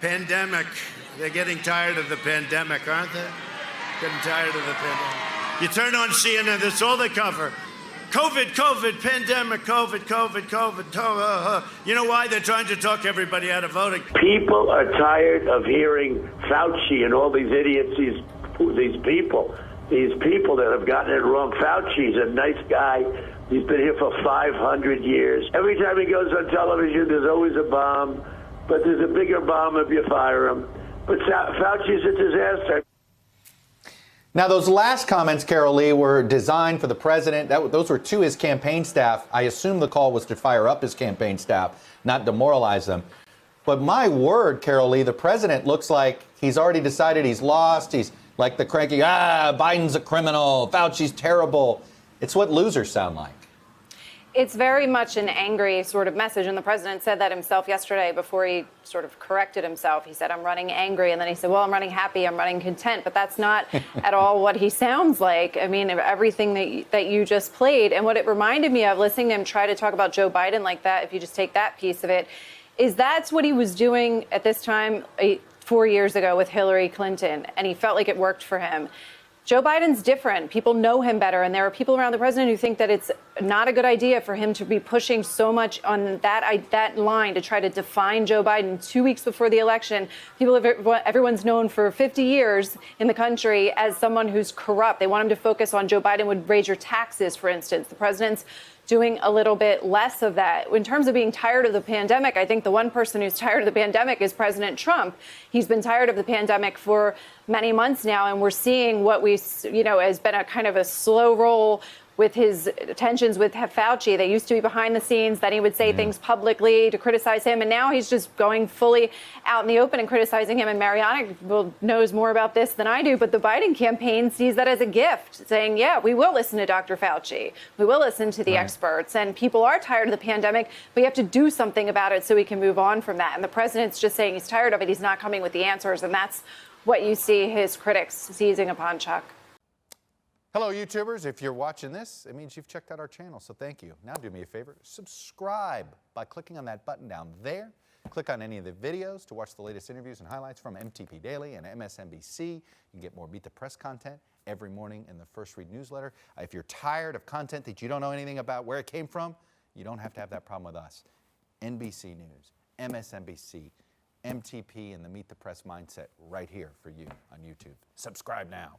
Pandemic. They're getting tired of the pandemic, aren't they? Getting tired of the pandemic. You turn on CNN, that's all they cover. COVID, pandemic, COVID. You know why? They're trying to talk everybody out of voting. People are tired of hearing Fauci and all these idiots, these people that have gotten it wrong. Fauci's a nice guy. He's been here for 500 years. Every time he goes on television, there's always a bomb, but there's a bigger bomb if you fire him. But Fauci's a disaster. Now, those last comments, Carol Lee, were designed for the president. Those were to his campaign staff. I assume the call was to fire up his campaign staff, not demoralize them. But my word, Carol Lee, the president looks like he's already decided he's lost. He's like the cranky, Biden's a criminal, Fauci's terrible. It's what losers sound like. It's very much an angry sort of message. And the president said that himself yesterday before he sort of corrected himself. He said, I'm running angry. And then he said, well, I'm running happy. I'm running content. But that's not at all what he sounds like. I mean, everything that you just played. And what it reminded me of, listening to him try to talk about Joe Biden like that, if you just take that piece of it, is that's what he was doing at this time 4 years ago with Hillary Clinton. And he felt like it worked for him. Joe Biden's different. People know him better. And there are people around the president who think that it's not a good idea for him to be pushing so much on that line to try to define Joe Biden 2 weeks before the election. Everyone's known for 50 years in the country as someone who's corrupt. They want him to focus on Joe Biden would raise your taxes, for instance. The president's doing a little bit less of that. In terms of being tired of the pandemic, I think the one person who's tired of the pandemic is President Trump. He's been tired of the pandemic for many months now, and we're seeing what has been a kind of a slow roll with his tensions with Fauci. They used to be behind the scenes, then he would say things publicly to criticize him, and now he's just going fully out in the open and criticizing him. And Mariana knows more about this than I do, but the Biden campaign sees that as a gift, saying, yeah, we will listen to Dr. Fauci. We will listen to the experts. And people are tired of the pandemic, but you have to do something about it so we can move on from that. And the president's just saying he's tired of it. He's not coming with the answers, and that's what you see his critics seizing upon, Chuck. Hello, YouTubers. If you're watching this, it means you've checked out our channel, so thank you. Now do me a favor, subscribe by clicking on that button down there. Click on any of the videos to watch the latest interviews and highlights from MTP Daily and MSNBC. You can get more Meet the Press content every morning in the First Read newsletter. If you're tired of content that you don't know anything about where it came from, you don't have to have that problem with us. NBC News, MSNBC, MTP, and the Meet the Press mindset right here for you on YouTube. Subscribe now.